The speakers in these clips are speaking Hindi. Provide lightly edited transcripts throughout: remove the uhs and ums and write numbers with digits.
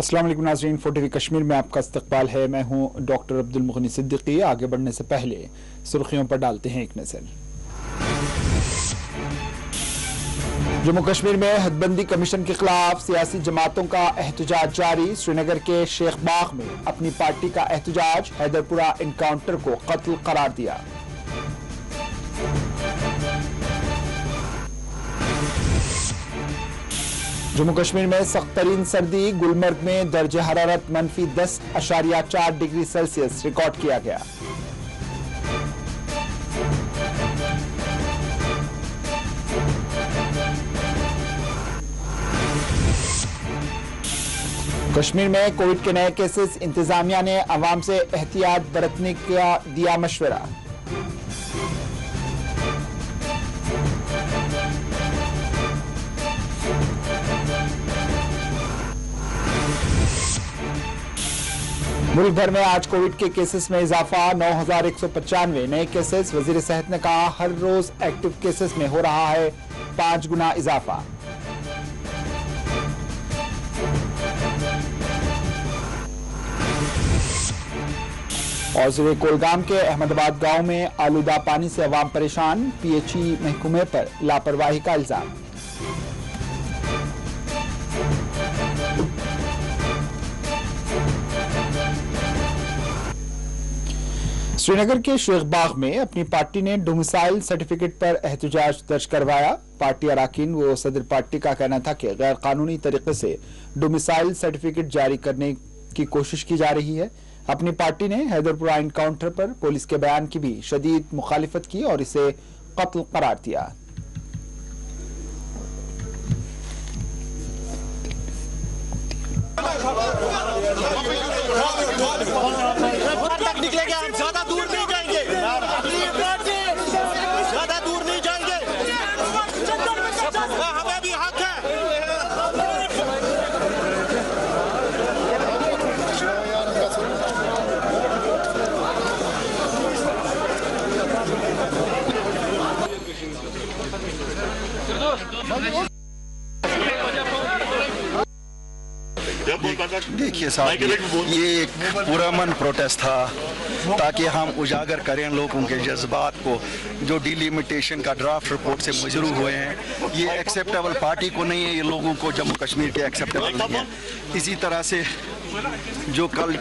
अस्सलाम वालेकुम नाज़रीन, 4TV कश्मीर में आपका इस्तकबाल है। मैं हूं डॉक्टर अब्दुल मुगनी सिद्दीकी। आगे बढ़ने से पहले सुर्खियों पर डालते हैं एक नज़र। जम्मू कश्मीर में हदबंदी कमीशन के खिलाफ सियासी जमातों का एहतजाज जारी। श्रीनगर के शेख बाग में अपनी पार्टी का एहतजाज। हैदरपुरा इनकाउंटर को कत्ल करार दिया। जम्मू कश्मीर में सख्त तरीन सर्दी। गुलमर्ग में दर्जे हरारत -10.4 डिग्री सेल्सियस रिकॉर्ड किया गया। कश्मीर में कोविड के नए केसेस। इंतजामिया ने अवाम से एहतियात बरतने का दिया मशवरा। मुल्क भर में आज कोविड के केसेस में इजाफा। 9,195 नए केसेस। वजीर सेहत ने कहा हर रोज एक्टिव केसेस में हो रहा है 5 गुना इजाफा। और जिले कोलगाम के अहमदाबाद गांव में आलूदा पानी से अवाम परेशान। PHE महकमे पर लापरवाही का इल्जाम। श्रीनगर के शेख बाग में अपनी पार्टी ने डोमिसाइल सर्टिफिकेट पर एहतजाज दर्ज करवाया। पार्टी अरकान व सदर पार्टी का कहना था कि गैर कानूनी तरीके से डोमिसाइल सर्टिफिकेट जारी करने की कोशिश की जा रही है। अपनी पार्टी ने हैदरपुरा इनकाउंटर पर पुलिस के बयान की भी शदीद मुखालिफत की और इसे कत्ल करार दिया। निकलेंगे, हम ज्यादा दूर नहीं जाएंगे, ज्यादा दूर नहीं जाएंगे, हमें भी हक है। देखिए साहब, ये एक पुरअमन प्रोटेस्ट था ताकि हम उजागर करें लोगों के जज्बात को जो डिलिमिटेशन का ड्राफ्ट रिपोर्ट से मजरू हुए हैं। ये एक्सेप्टेबल पार्टी को नहीं है, ये लोगों को जम्मू कश्मीर के एक्सेप्टेबल नहीं है। इसी तरह से जो कल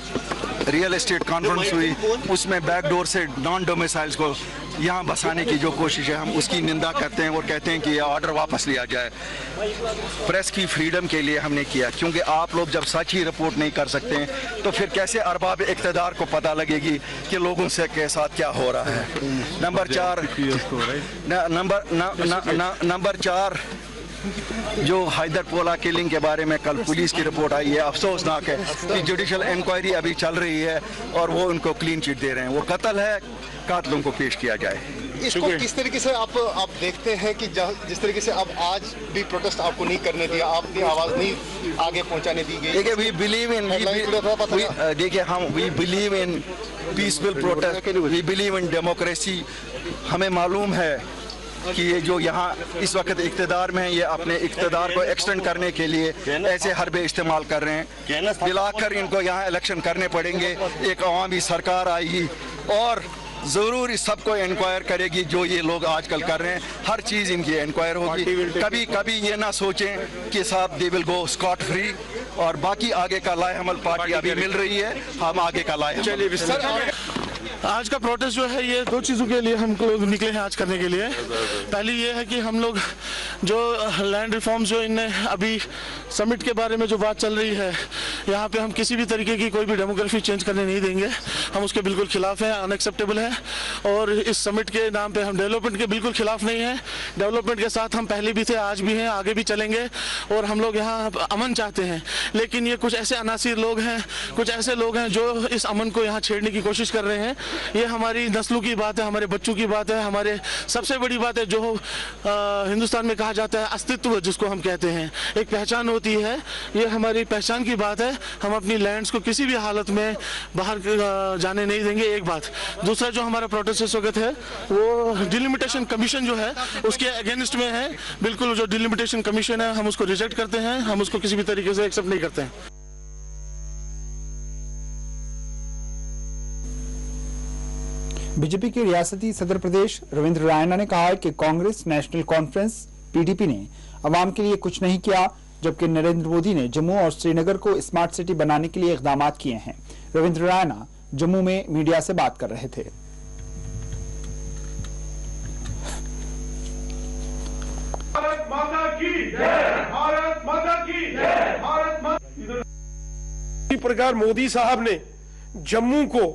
रियल एस्टेट कॉन्फ्रेंस हुई उसमें बैकडोर से नॉन डोमिसाइल्स को यहाँ बसाने की जो कोशिश है, हम उसकी निंदा करते हैं और कहते हैं कि ये ऑर्डर वापस लिया जाए। प्रेस की फ्रीडम के लिए हमने किया, क्योंकि आप लोग जब सच ही रिपोर्ट नहीं कर सकते हैं तो फिर कैसे अरबाब इक़्तिदार को पता लगेगी कि लोगों से के साथ क्या हो रहा है। नंबर 4 जो हैदरपुरा किलिंग के बारे में कल पुलिस की रिपोर्ट आई है, अफसोसनाक है कि जुडिशल इंक्वायरी अभी चल रही है और वो उनको क्लीन चिट दे रहे हैं। वो कत्ल है, कातिलों को पेश किया जाए। इसको किस तरीके से आप देखते हैं कि जिस तरीके से अब आज भी प्रोटेस्ट आपको नहीं करने दिया, आपकी आवाज़ नहीं आगे पहुंचाने दी गई? देखिए, we believe in peaceful protest, we believe in democracy. हमें मालूम है कि ये जो यहाँ इस वक्त इक़्तिदार में है, ये अपने इक़्तिदार को एक्सटेंड करने के लिए ऐसे हरबे इस्तेमाल कर रहे हैं। मिलाकर इनको यहाँ इलेक्शन करने पड़ेंगे, एक अवामी सरकार आएगी और ज़रूर इस सबको इंक्वायर करेगी जो ये लोग आजकल कर रहे हैं। हर चीज़ इनकी इंक्वायर होगी। कभी कभी ये ना सोचें कि साहब they will go Scott free और बाकी आगे का लाहेमल पार्टी अभी मिल रही है, हम आगे का लाहेमल। आज का प्रोटेस्ट जो है ये 2 चीज़ों के लिए हम लोग निकले हैं आज करने के लिए। पहली ये है कि हम लोग जो लैंड रिफॉर्म्स जो इनने अभी समिट के बारे में जो बात चल रही है, यहाँ पे हम किसी भी तरीके की कोई भी डेमोग्राफी चेंज करने नहीं देंगे। हम उसके बिल्कुल खिलाफ हैं, अनएक्सेप्टेबल है। और इस समिट के नाम पे हम डेवलपमेंट के बिल्कुल खिलाफ नहीं हैं। डेवलपमेंट के साथ हम पहले भी थे, आज भी हैं, आगे भी चलेंगे। और हम लोग यहाँ अमन चाहते हैं, लेकिन ये कुछ ऐसे अनासिर लोग हैं, कुछ ऐसे लोग हैं जो इस अमन को यहाँ छेड़ने की कोशिश कर रहे हैं। ये हमारी नस्लों की बात है, हमारे बच्चों की बात है, हमारे सबसे बड़ी बात है जो हिंदुस्तान में कहा जाता है अस्तित्व, जिसको हम कहते हैं, एक पहचान होती है। ये हमारी पहचान की बात है। हम अपनी लैंड्स को किसी भी हालत में बाहर जाने नहीं देंगे, एक बात। दूसरा जो हमारा प्रोटेस्ट इस वक्त है वो डिलिमिटेशन कमीशन जो है उसके अगेंस्ट में है। बिल्कुल जो डिलिमिटेशन कमीशन है हम उसको रिजेक्ट करते हैं, हम उसको किसी भी तरीके से एक्सेप्ट नहीं करते हैं। बीजेपी के रियासती सदर प्रदेश रविंद्र रायना ने कहा है कि कांग्रेस नेशनल कॉन्फ्रेंस पीडीपी ने अवाम के लिए कुछ नहीं किया, जबकि नरेंद्र मोदी ने जम्मू और श्रीनगर को स्मार्ट सिटी बनाने के लिए इकदाम किए हैं। रविंद्र रायना जम्मू में मीडिया से बात कर रहे थे। भारत माता की जय, भारत माता की जय, भारत माता। इसी प्रकार मोदी साहब ने जम्मू को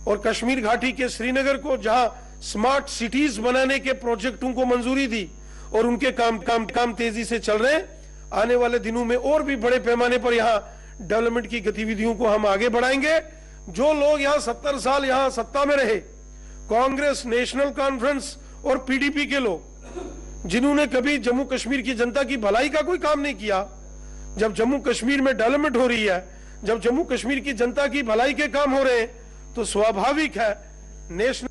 और कश्मीर घाटी के श्रीनगर को जहां स्मार्ट सिटीज बनाने के प्रोजेक्टों को मंजूरी दी और उनके काम तेजी से चल रहे हैं। आने वाले दिनों में और भी बड़े पैमाने पर यहां डेवलपमेंट की गतिविधियों को हम आगे बढ़ाएंगे। जो लोग यहां 70 साल यहां सत्ता में रहे, कांग्रेस, नेशनल कॉन्फ्रेंस और पीडीपी के लोग, जिन्होंने कभी जम्मू कश्मीर की जनता की भलाई का कोई काम नहीं किया, जब जम्मू कश्मीर में डेवलपमेंट हो रही है, जब जम्मू कश्मीर की जनता की भलाई के काम हो रहे हैं, तो स्वाभाविक है नेशनल।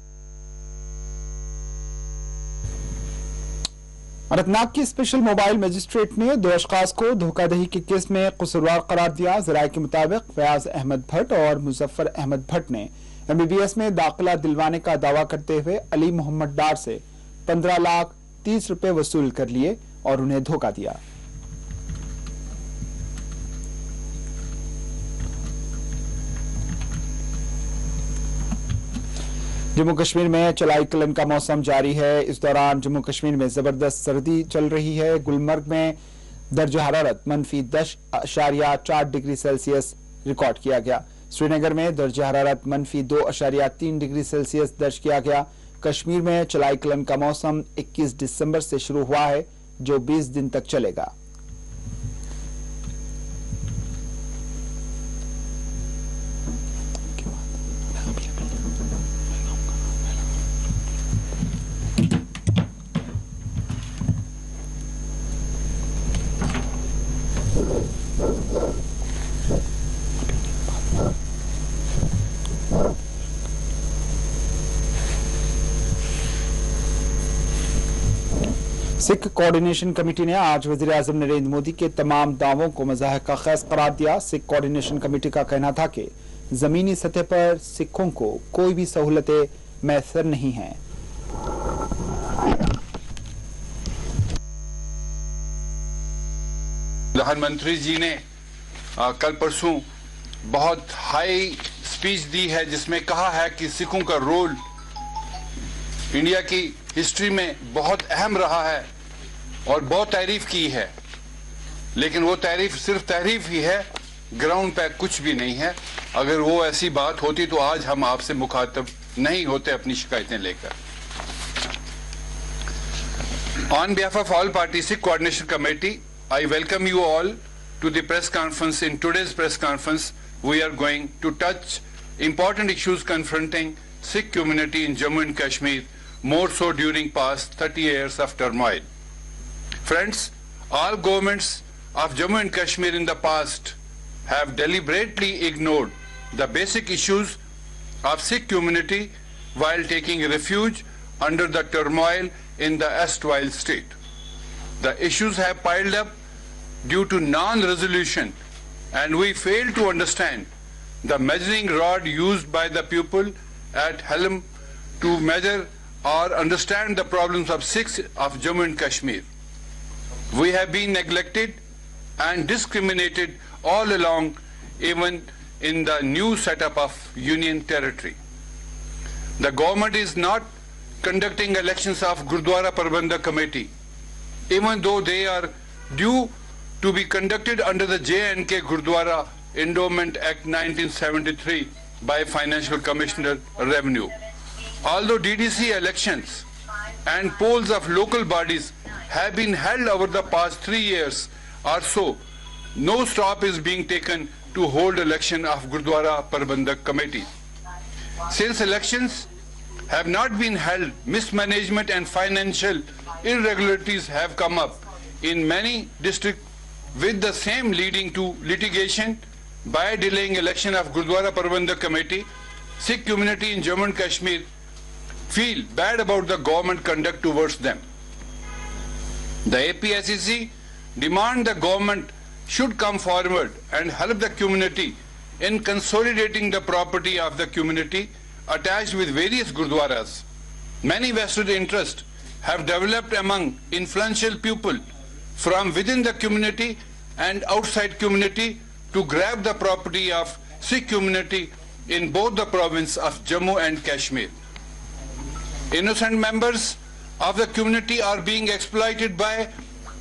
अनंतनाग की स्पेशल मोबाइल मजिस्ट्रेट ने 2 अशखास को धोखाधड़ी के केस में कसूरवार करार दिया। जराये के मुताबिक फयाज अहमद भट्ट और मुजफ्फर अहमद भट्ट ने MBBS में दाखिला दिलवाने का दावा करते हुए अली मोहम्मद डार से 15,30,000 रुपए वसूल कर लिए और उन्हें धोखा दिया। जम्मू कश्मीर में चलाई कलन का मौसम जारी है। इस दौरान जम्मू कश्मीर में जबरदस्त सर्दी चल रही है। गुलमर्ग में दर्ज हरारत -10.4 डिग्री सेल्सियस रिकॉर्ड किया गया। श्रीनगर में दर्ज हरारत -2.3 डिग्री सेल्सियस दर्ज किया गया। कश्मीर में चलाई कलन का मौसम 21 दिसंबर से शुरू हुआ है, जो 20 दिन तक चलेगा। सिख कोऑर्डिनेशन कमेटी ने आज वज़ीर-ए-आज़म नरेंद्र मोदी के तमाम दावों को मज़ाहिक़ ख़ैज़ करार दिया। सिख कोऑर्डिनेशन कमेटी का कहना था कि ज़मीनी सतह पर सिखों को कोई भी सहूलतें मैसर नहीं हैं। प्रधानमंत्री जी ने कल परसों बहुत हाई स्पीच दी है, जिसमें कहा है कि सिखों का रोल इंडिया की हिस्ट्री में बहुत अहम रहा है और बहुत तारीफ की है, लेकिन वो तारीफ सिर्फ तारीफ ही है, ग्राउंड पे कुछ भी नहीं है। अगर वो ऐसी बात होती तो आज हम आपसे मुखातब नहीं होते अपनी शिकायतें लेकर। On behalf of all party Sikh coordination committee, I welcome you all to the press conference. In today's press conference, we are going to touch important issues confronting Sikh community in Jammu and Kashmir, more so during past 30 years of turmoil. Friends, all governments of Jammu and Kashmir in the past have deliberately ignored the basic issues of Sikh community while taking refuge under the turmoil in the erstwhile state. The issues have piled up due to non-resolution, and we fail to understand the measuring rod used by the people at Helm to measure or understand the problems of Sikhs of Jammu and Kashmir. We have been neglected and discriminated all along, even in the new setup of Union territory. The government is not conducting elections of Gurdwara Prabandhak Committee, even though they are due to be conducted under the J&K Gurdwara Endowment Act 1973 by Financial Commissioner Revenue. Although DDC elections and polls of local bodies have been held over the past 3 years or so, no stop is being taken to hold election of Gurdwara Prabandhak Committee. Since elections have not been held, mismanagement and financial irregularities have come up in many districts, with the same leading to litigation by delaying election of Gurdwara Prabandhak Committee. Sikh community in Jammu and Kashmir feel bad about the government conduct towards them. The APSEC demand the government should come forward and help the community in consolidating the property of the community attached with various gurdwaras. Many vested interests have developed among influential people from within the community and outside community to grab the property of Sikh community in both the province of Jammu and Kashmir. Innocent members of the community are being exploited by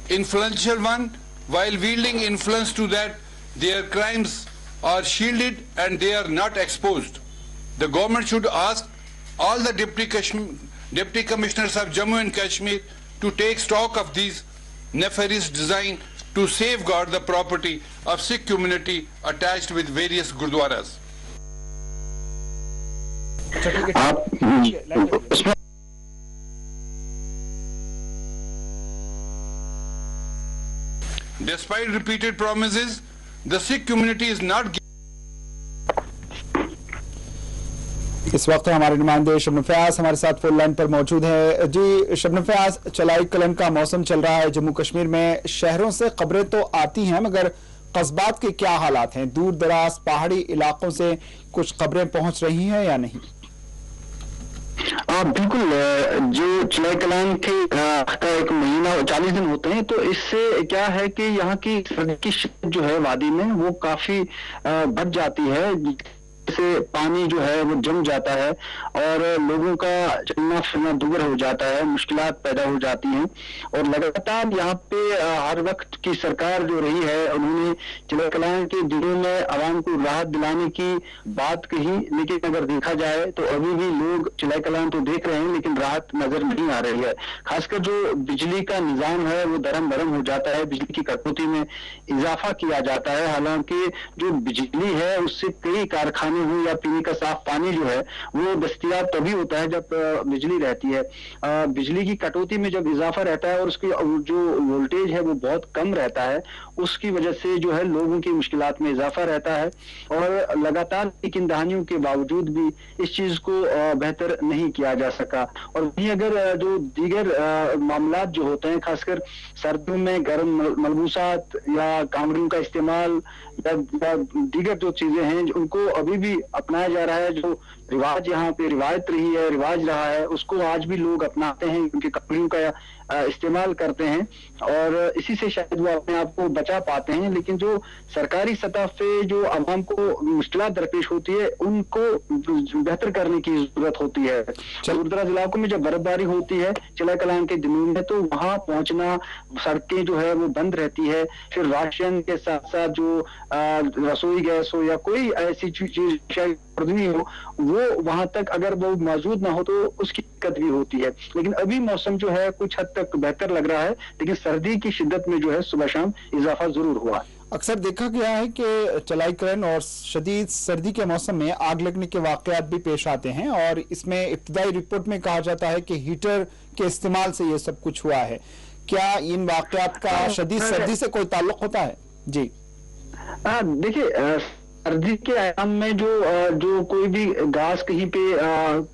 influential one while wielding influence to that their crimes are shielded and they are not exposed. The government should ask all the deputy commissioners of Jammu and Kashmir to take stock of these nefarious design to safeguard the property of Sikh community attached with various gurdwaras. Despite repeated promises, the Sikh community is not. इस वक्त हमारे नुमाइंदे शबनम फयाज हमारे साथ फोन लाइन पर मौजूद है। जी शबनम फयाज, चलाई कलन का मौसम चल रहा है जम्मू कश्मीर में। शहरों से खबरें तो आती हैं मगर कस्बात के क्या हालात हैं? दूर दराज पहाड़ी इलाकों से कुछ खबरें पहुंच रही हैं या नहीं? बिल्कुल, जो चलाई कलान के एक महीना 40 दिन होते हैं, तो इससे क्या है कि यहाँ की सर्दी की शिद्दत जो है वादी में वो काफी बढ़ जाती है, से पानी जो है वो जम जाता है और लोगों का चलना फिरना दूर हो जाता है, मुश्किलात पैदा हो जाती हैं। और लगातार यहाँ पे हर वक्त की सरकार जो रही है उन्होंने चलाई कलान के दिनों में आवाम को राहत दिलाने की बात कही, लेकिन अगर देखा जाए तो अभी भी लोग चलाई कलान तो देख रहे हैं लेकिन राहत नजर नहीं आ रही है। खासकर जो बिजली का निजाम है वो दरम बरम हो जाता है, बिजली की कटौती में इजाफा किया जाता है। हालांकि जो बिजली है उससे कई कारखाने हो या पीने का साफ पानी जो है वो दस्तयाब तभी होता है जब बिजली रहती है। बिजली की कटौती में जब इजाफा रहता है और उसकी जो वोल्टेज है वो बहुत कम रहता है, उसकी वजह से जो है लोगों की मुश्किलात में इजाफा रहता है। और लगातार लेकिन दहानियों के बावजूद भी इस चीज को बेहतर नहीं किया जा सका। और वहीं अगर जो दीगर मामलात जो होते हैं, खासकर सर्दियों में गर्म मलबूसात या कामड़ियों का इस्तेमाल या दीगर जो चीजें हैं उनको अभी भी अपनाया जा रहा है। जो रिवाज यहाँ पे रिवायत रही है, रिवाज रहा है, उसको आज भी लोग अपनाते हैं, क्योंकि कपड़ों का इस्तेमाल करते हैं और इसी से शायद वो अपने आप को बचा पाते हैं। लेकिन जो सरकारी सतह पे जो आवाम को मुश्किलात दरपेश होती है उनको बेहतर करने की जरूरत होती है। दूर दराज इलाकों में जब बर्फबारी होती है चलाई कलान के दिनों में, तो वहां पहुंचना, सड़कें जो है वो बंद रहती है। फिर राशन के साथ साथ जो रसोई गैस हो या कोई ऐसी चीज हो वो वहां तक अगर वो मौजूद ना हो तो उसकी दिक्कत भी होती है। लेकिन अभी मौसम जो है कुछ हद तक बेहतर लग रहा है, लेकिन सर्दी की शिद्दत में जो है सुबह शाम इजाफा जरूर हुआ है। अक्सर देखा गया है कि चलाई कलन और शदीद सर्दी के मौसम में आग लगने के वाकयात भी पेश आते हैं और इसमें इब्तिदाई रिपोर्ट में कहा जाता है कि हीटर के इस्तेमाल से ये सब कुछ हुआ है। क्या इन वाकयात का शदीद सर्दी से कोई ताल्लुक होता है? जी देखिए, सर्दी के आयाम में जो कोई भी घास कहीं पे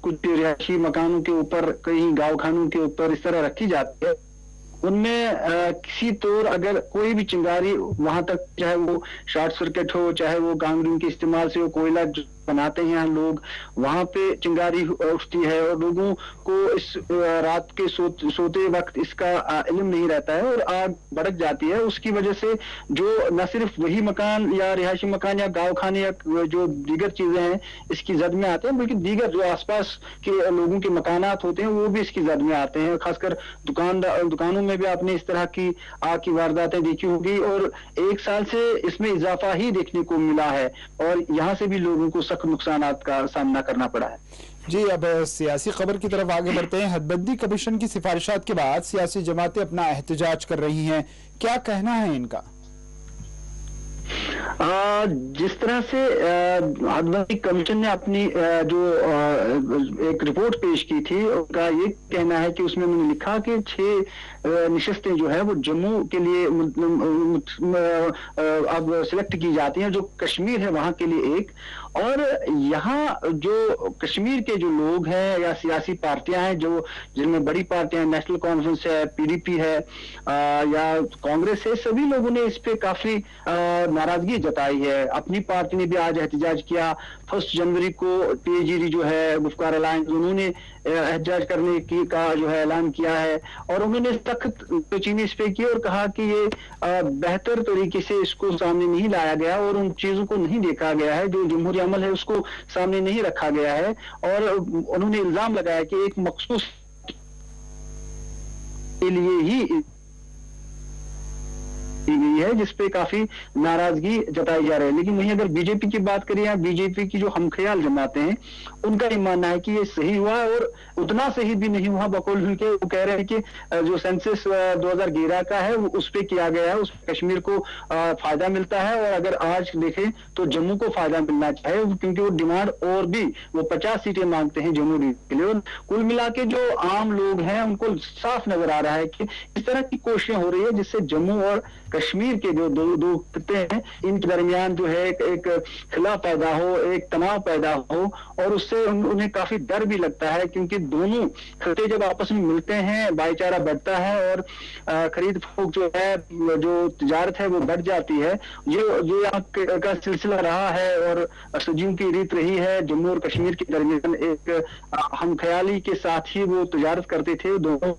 कुछ रिहायशी मकानों के ऊपर, कहीं गाँव खानों के ऊपर इस तरह रखी जाती है, उनमें किसी तौर अगर कोई भी चिंगारी वहां तक, चाहे वो शॉर्ट सर्किट हो, चाहे वो गांगरियों के इस्तेमाल से वो कोयला बनाते हैं लोग, वहां पे चिंगारी उठती है और लोगों को इस रात के सोते वक्त इसका इल्म नहीं रहता है और आग भड़क जाती है। उसकी वजह से जो न सिर्फ वही मकान या रिहायशी मकान या गाँव खाने या जो दीगर चीजें हैं इसकी जद में आते हैं, बल्कि दीगर जो आसपास के लोगों के मकानात होते हैं वो भी इसकी जद में आते हैं। खासकर दुकानों में भी आपने इस तरह की आग की वारदातें देखी होगी और 1 साल से इसमें इजाफा ही देखने को मिला है और यहाँ से भी लोगों को नुकसानात का सामना करना पड़ा है। जी, अब सियासी खबर की तरफ आगे बढ़ते हैं। हदबंदी कमीशन की सिफारिशात के बाद सियासी जमातें अपना एहतजाज कर रही हैं, क्या कहना है इनका? जिस तरह से हदबंदी कमीशन ने अपनी जो एक रिपोर्ट पेश की थी, उनका ये कहना है कि उसमें उन्होंने लिखा कि 6 निशस्तें जो है वो जम्मू के लिए अब सिलेक्ट की जाती हैं, जो कश्मीर है वहां के लिए 1 और यहाँ जो कश्मीर के जो लोग हैं या सियासी पार्टियां हैं जो जिनमें बड़ी पार्टियां, नेशनल कॉन्फ्रेंस है, पीडीपी है या कांग्रेस है, सभी लोगों ने इस पे काफी नाराजगी जताई है। अपनी पार्टी ने भी आज एहतजाज किया। 1 जनवरी को टीएजीडी जो है गुफ्कार अलायंस, उन्होंने एहतजाज करने की का जो है ऐलान किया है और उन्होंने सख्त चीनी इस पे की और कहा कि ये बेहतर तरीके से इसको सामने नहीं लाया गया और उन चीजों को नहीं देखा गया है, जो जमहूरी अमल है उसको सामने नहीं रखा गया है। और उन्होंने इल्जाम लगाया कि एक मखसूस के लिए ही गई है, जिसपे काफी नाराजगी जताई जा रही है। लेकिन वहीं अगर बीजेपी की बात करें या बीजेपी की जो हम ख्याल जमाते हैं, उनका ये मानना है कि ये सही हुआ और उतना सही भी नहीं हुआ। बकौल उनके वो कह रहे हैं कि जो सेंसस 2011 का है वो उस पे किया गया है, उस कश्मीर को फायदा मिलता है और अगर आज देखें तो जम्मू को फायदा मिलना चाहिए, क्योंकि वो डिमांड और भी वो 50 सीटें मांगते हैं जम्मू के लिए। और कुल मिला के जो आम लोग हैं उनको साफ नजर आ रहा है कि इस तरह की कोशिशें हो रही है जिससे जम्मू और कश्मीर के जो दो खिते हैं इनके दरमियान जो है एक खिला पैदा हो, एक तनाव पैदा हो और उससे उन्हें काफी डर भी लगता है, क्योंकि दोनों खिते जब आपस में मिलते हैं भाईचारा बढ़ता है और खरीद फरोख्त जो है, जो तिजारत है वो बढ़ जाती है। ये यहाँ का सिलसिला रहा है और सदियों की रीत रही है। जम्मू और कश्मीर के दरमियान एक हमख्याली के साथ ही वो तिजारत करते थे, दोनों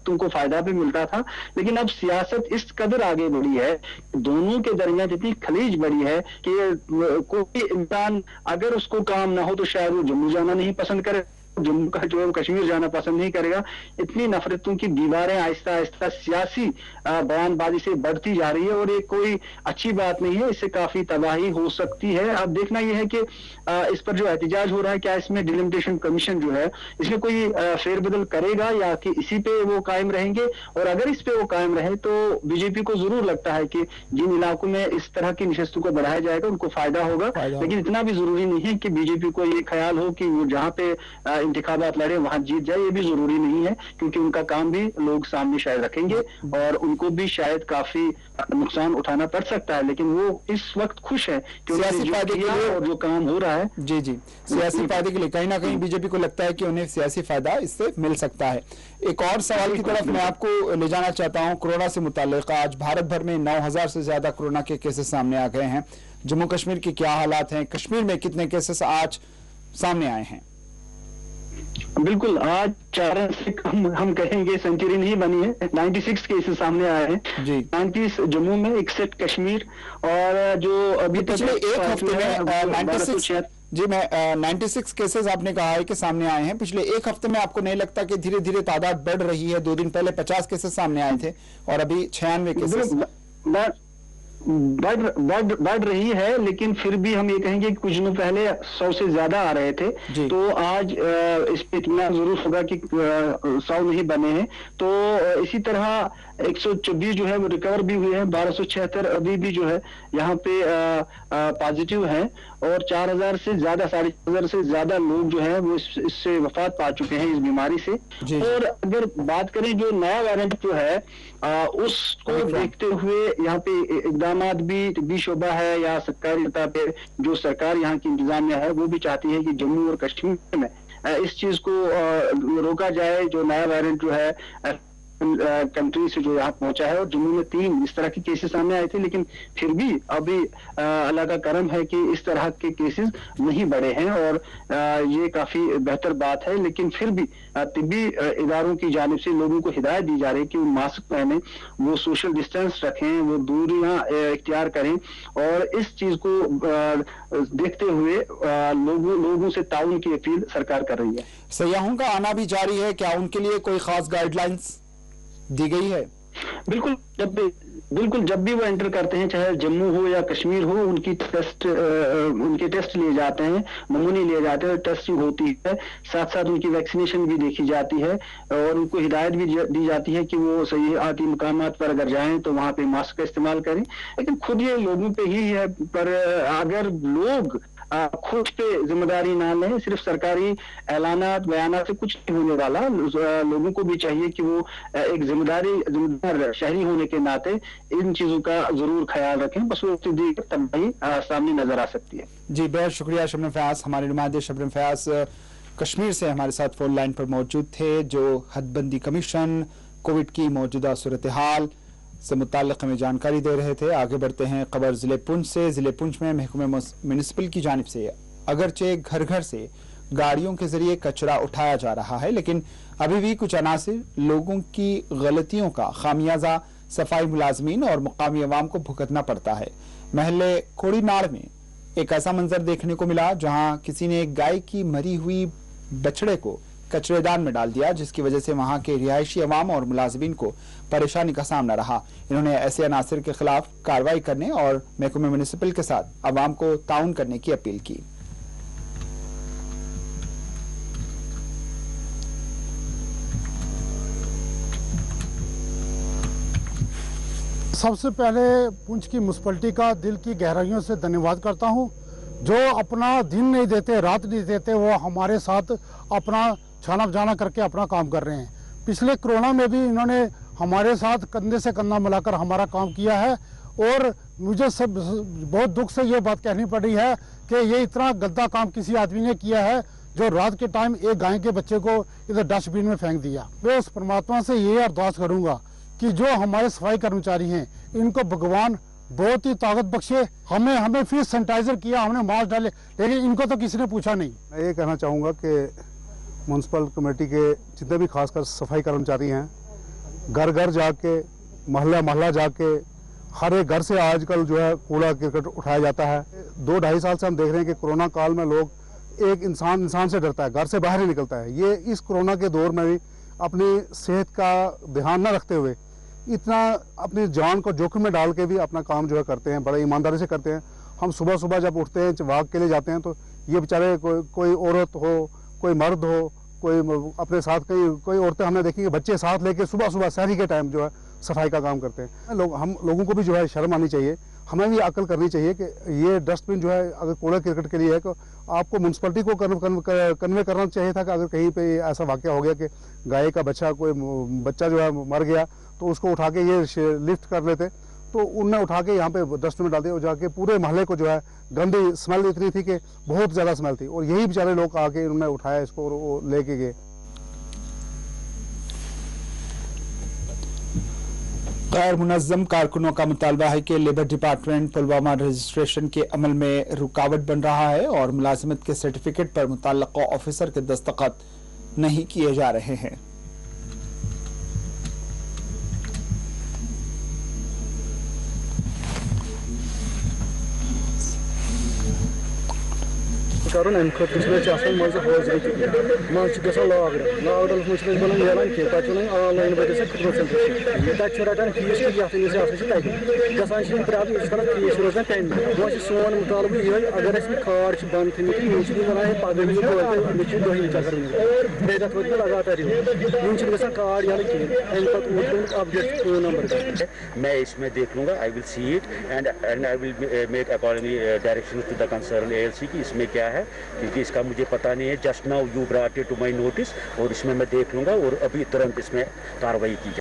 तुमको फायदा भी मिलता था। लेकिन अब सियासत इस कदर आगे बढ़ी है, दोनों के दरमियान इतनी खलीज बढ़ी है कि कोई इंसान अगर उसको काम ना हो तो शायद वो जम्मू जाना नहीं पसंद करे, जम्मू का जो है कश्मीर जाना पसंद नहीं करेगा। इतनी नफरतों की दीवारें आहिस्ता आहिस्ता सियासी बयानबाजी से बढ़ती जा रही है और ये कोई अच्छी बात नहीं है, इससे काफी तबाही हो सकती है। अब देखना यह है कि इस पर जो एहतजाज हो रहा है, क्या इसमें डिलिमिटेशन कमीशन जो है इसमें कोई फेरबदल करेगा या कि इसी पे वो कायम रहेंगे। और अगर इस पे वो कायम रहे तो बीजेपी को जरूर लगता है कि जिन इलाकों में इस तरह की नशस्तों को बढ़ाया जाएगा उनको फायदा होगा। लेकिन इतना भी जरूरी नहीं है कि बीजेपी को ये ख्याल हो कि वो जहाँ पे इंतखाबात लड़े वहां जीत जाए, ये भी जरूरी नहीं है, क्योंकि उनका काम भी लोग सामने शायद रखेंगे और उनको भी शायद काफी नुकसान उठाना पड़ सकता है। लेकिन वो इस वक्त खुश है कि सियासी फायदे के लिए और जो काम हो रहा है जी सियासी फायदे के लिए कहीं ना कहीं बीजेपी को लगता है कि उन्हें सियासी फायदा इससे मिल सकता है। एक और सवाल की तरफ मैं आपको ले जाना चाहता हूं, कोरोना से मुताल्लिक। आज भारत भर में 9000 से ज्यादा कोरोना के केसेस सामने आ गए हैं। जम्मू कश्मीर के क्या हालात हैं, कश्मीर में कितने केसेस आज सामने आए हैं? बिल्कुल, आज 4 से कम हम कहेंगे सेंचुरी नहीं बनी है। 96 केसेस सामने आए हैं जी, 90 जम्मू में, 61 कश्मीर। और जो अभी पिछले एक हफ्ते में 96 केसेस आपने कहा है कि सामने आए हैं। पिछले एक हफ्ते में आपको नहीं लगता कि धीरे धीरे तादाद बढ़ रही है? 2 दिन पहले 50 केसेस सामने आए थे और अभी 96 केसेस बढ़ रही है। लेकिन फिर भी हम ये कहेंगे कि कुछ दिनों पहले 100 से ज्यादा आ रहे थे, तो आज इस पे इतना जरूर होगा कि 100 नहीं बने हैं। तो इसी तरह 124 जो है वो रिकवर भी हुए हैं, 1276 अभी भी जो है यहाँ पे पॉजिटिव हैं और 4000 से ज्यादा 4500 से ज्यादा लोग जो है वो इससे वफात पा चुके हैं इस बीमारी से। और अगर बात करें जो नया वेरिएंट जो है उसको देखते हुए यहाँ पे इकदामात भी शोबा है या सरकारी सतह पे जो सरकार यहाँ की इंतजामिया है वो भी चाहती है कि जम्मू और कश्मीर में इस चीज को रोका जाए। जो नया वेरिएंट जो है कंट्री से जो यहाँ पहुंचा है और जम्मू में 3 इस तरह के केसेस सामने आए थे, लेकिन फिर भी अभी अल्लाह का करम है कि इस तरह के केसेस नहीं बढ़े हैं और ये काफी बेहतर बात है। लेकिन फिर भी तिब्बी इदारों की जानिब से लोगों को हिदायत दी जा रही है कि वो मास्क पहने, वो सोशल डिस्टेंस रखें, वो दूरियां इख्तियार करें और इस चीज को देखते हुए लोगों से ताउन की अपील सरकार कर रही है। सयाहों का आना भी जारी है, क्या उनके लिए कोई खास गाइडलाइंस दी गई है? बिल्कुल, जब भी वो एंटर करते हैं, चाहे जम्मू हो या कश्मीर हो, उनके टेस्ट लिए जाते हैं, नमूने लिए जाते हैं, टेस्टिंग होती है, साथ साथ उनकी वैक्सीनेशन भी देखी जाती है और उनको हिदायत भी दी जाती है कि वो सयाहती मुकामात पर अगर जाएं तो वहां पे मास्क का इस्तेमाल करें। लेकिन खुद ये लोगों पे ही है, पर अगर लोग खुद पे जिम्मेदारी ना लें। सिर्फ सरकारी ऐलानात बयानात से कुछ नहीं होने वाला। लोगों को भी चाहिए कि वो एक जिम्मेदार शहरी होने के नाते इन चीजों का जरूर ख्याल रखें। बस वो स्थिति तबाही सामने नजर आ सकती है। जी, बहुत शुक्रिया शबनम फयाज। हमारे नुमाइंदे शबनम फयाज कश्मीर से हमारे साथ फोन लाइन पर मौजूद थे, जो हदबंदी कमीशन, कोविड की मौजूदा सूरत हाल से मुताल्लिक हमें जानकारी दे रहे थे। आगे बढ़ते हैं खबर जिले पुंछ से। जिले पुंछ में महकमे म्यूनिसिपल की जानिब से अगरचे घर घर से गाड़ियों के जरिए कचरा उठाया जा रहा है, लेकिन अभी भी कुछ अनासिर लोगों की गलतियों का खामियाजा सफाई मुलाजमीन और मुकामी अवाम को भुगतना पड़ता है। महल्ले कोड़ीनाड़ में एक ऐसा मंजर देखने को मिला जहां किसी ने गाय की मरी हुई बछड़े को कचरेदान में डाल दिया, जिसकी वजह से वहां के रिहायशी अवाम और मुलाजमीन को परेशानी का सामना रहा। इन्होंने ऐसे अनासिर के खिलाफ कार्रवाई करने और महकमे म्यूनिसिपल के साथ अवाम को ताउन करने की अपील की। सबसे पहले पुंछ की म्यूनिसिपैलिटी का दिल की गहराइयों से धन्यवाद करता हूं, जो अपना दिन नहीं देते, रात नहीं देते, वो हमारे साथ अपना छाना बजाना करके अपना काम कर रहे हैं। पिछले कोरोना में भी इन्होंने हमारे साथ कंधे से कंधा मिलाकर हमारा काम किया है और मुझे सब बहुत दुख से ये बात कहनी पड़ रही है कि ये इतना गंदा काम किसी आदमी ने किया है जो रात के टाइम एक गाय के बच्चे को इधर डस्टबिन में फेंक दिया। मैं उस परमात्मा से ये अरदास करूंगा कि जो हमारे सफाई कर्मचारी हैं इनको भगवान बहुत ही ताकत बख्शे। हमें फिर सैनिटाइजर किया, हमने मास्क डाले, लेकिन इनको तो किसी ने पूछा नहीं। मैं ये कहना चाहूँगा कि म्यूनसिपल कमेटी के जितने भी खासकर सफाई कर्मचारी हैं, घर घर जाके, मोहल्ला मोहल्ला जाके, हर एक घर से आजकल जो है कूड़ा करकट उठाया जाता है। 2-2.5 साल से हम देख रहे हैं कि कोरोना काल में लोग एक इंसान से डरता है, घर से बाहर ही निकलता है। ये इस कोरोना के दौर में भी अपनी सेहत का ध्यान न रखते हुए इतना अपनी जान को जोखिम में डाल के भी अपना काम जो है करते हैं, बड़े ईमानदारी से करते हैं। हम सुबह सुबह जब उठते हैं, वॉक के लिए जाते हैं, तो ये बेचारे कोई औरत हो, कोई मर्द हो, कोई अपने साथ कोई औरतें हमने देखी कि बच्चे साथ लेके सुबह सुबह शहरी के टाइम जो है सफाई का काम करते हैं। हम लोगों को भी जो है शर्म आनी चाहिए, हमें भी अकल करनी चाहिए कि ये डस्टबिन जो है अगर कूड़ा क्रिकेट के लिए है तो आपको म्यूनसिपैलिटी को कन्वे करना चाहिए था कि अगर कहीं पे ऐसा वाकया हो गया कि गाय का कोई बच्चा जो है मर गया तो उसको उठा के ये लिफ्ट कर लेते, तो उनने उठा के यहाँ पे डस्टबिन डाल दिया और जाके पूरे मोहल्ले को जो है गंदी स्मेल इतनी थी कि बहुत ज़्यादा स्मेल थी, और यही बेचारे लोग आके उन्होंने उठाया इसको और वो लेके गए। गैर मुनज़्ज़म कारकुनों का मुतालबा है कि लेबर डिपार्टमेंट पुलवामा रजिस्ट्रेशन के अमल में रुकावट बन रहा है और मुलाजिमत के सर्टिफिकेट पर मुतल्लक़ा ऑफिसर के दस्तखत नहीं किए जा रहे हैं। करन अम खतर मज हाजरी मज लॉकडाउन मज बन मिलान कह पे ऑनलाइन बच्चे खदमत सेंटर तक रटान फीस गसान प्रॉब्लम इस कर फीस रोजान पेंडिंग वो सोन मुतालबा ये अगर खाड़ बंद थी वन पगह दही चक्कर बे रथ वो लगातार वन खाड़ यल कहें अपडेट फोन नंबर मैं इसमें देख लूंगा। I will see it and I will make accordingly direction to the concern ALC की इसमें क्या है, क्योंकि इसका मुझे पता नहीं है। Just now you brought it to my notice और इसमें मैं देख लूंगा और अभी तुरंत इसमें कार्रवाई की जाए।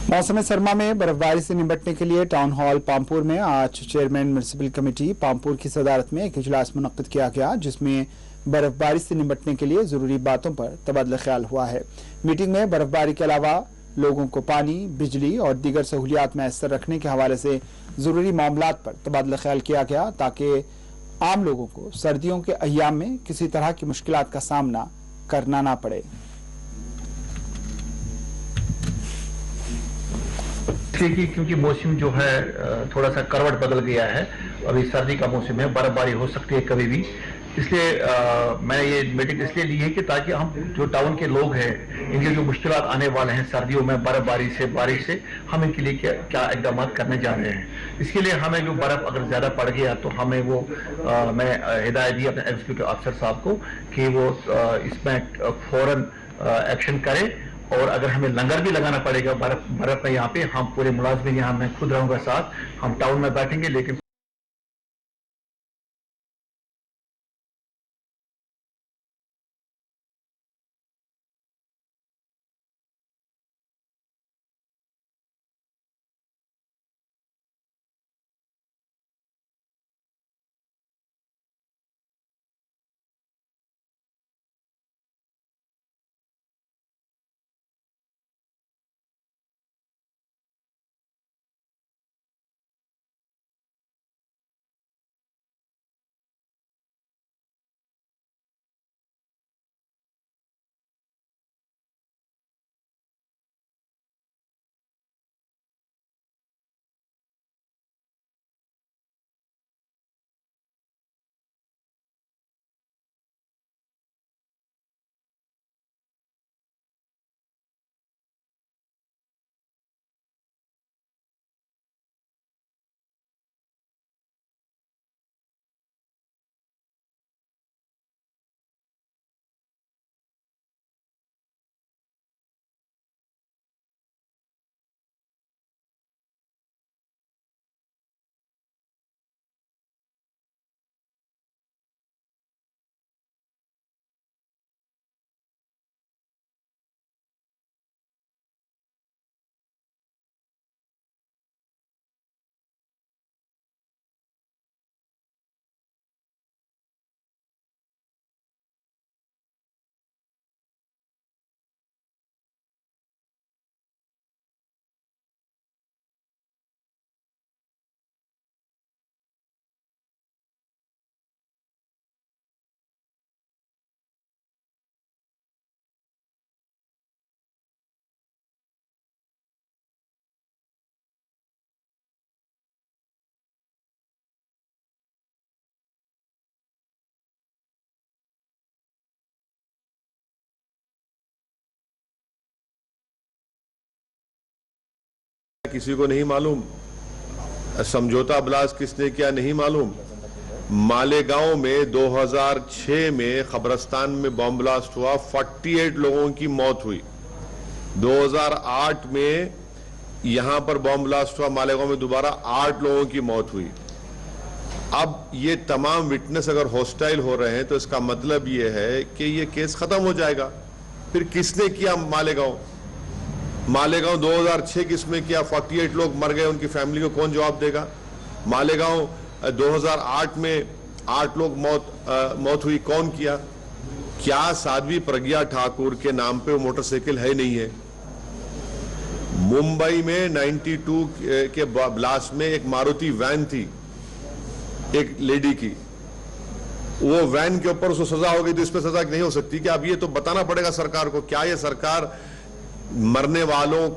मौसम सरमा में बर्फबारी से निपटने के लिए टाउन हॉल पामपुर में आज चेयरमैन म्यूनिसिपल कमेटी पामपुर की सदारत में एक इजलास मुनक्किद किया गया, जिसमें बर्फबारी से निपटने के लिए जरूरी बातों पर तबादला ख्याल हुआ है। मीटिंग में बर्फबारी के अलावा लोगों को पानी, बिजली और दीगर सहूलियात मैसर रखने के हवाले से जरूरी मामलात पर तबादला ख्याल किया गया, ताकि आम लोगों को सर्दियों के अय्याम में किसी तरह की मुश्किलात का सामना करना ना पड़े। क्योंकि मौसम जो है थोड़ा सा करवट बदल गया है, अभी सर्दी का मौसम है, बर्फबारी हो सकती है कभी भी, इसलिए मैंने ये मीटिंग इसलिए ली है कि ताकि हम जो टाउन के लोग हैं इनके जो मुश्किलात आने वाले हैं सर्दियों में बर्फबारी से, बारिश से, हम इनके लिए क्या इकदाम करने जा रहे हैं। इसके लिए हमें जो बर्फ अगर ज़्यादा पड़ गया तो हमें वो मैं हिदायत दी अपने एग्जीक्यूटिव अफसर साहब को कि वो इसमें फौरन एक्शन करें, और अगर हमें लंगर भी लगाना पड़ेगा बर्फ में यहाँ पे, हम पूरे मुलाजमीन यहाँ मैं खुद रहूँगा साथ, हम टाउन में बैठेंगे, लेकिन किसी को नहीं मालूम, समझौता ब्लास्ट किसने किया नहीं मालूम। मालेगांव में 2006 में कब्रिस्तान में बम ब्लास्ट हुआ, 48 लोगों की मौत हुई। 2008 में यहां पर बम ब्लास्ट हुआ मालेगांव में, दोबारा 8 लोगों की मौत हुई। अब ये तमाम विटनेस अगर हॉस्टाइल हो रहे हैं तो इसका मतलब ये है कि ये केस खत्म हो जाएगा। फिर किसने किया मालेगांव 2006 किसमें किया, 48 लोग मर गए, उनकी फैमिली को कौन जवाब देगा। मालेगांव 2008 में 8 लोग मौत हुई, कौन किया। क्या साध्वी प्रज्ञा ठाकुर के नाम पे वो मोटरसाइकिल है नहीं है। मुंबई में 92 के ब्लास्ट में एक मारुति वैन थी एक लेडी की, वो वैन के ऊपर उसको सजा हो गई, तो इस पर सजा नहीं हो सकती। कि अब ये तो बताना पड़ेगा सरकार को, क्या ये सरकार मरने वालों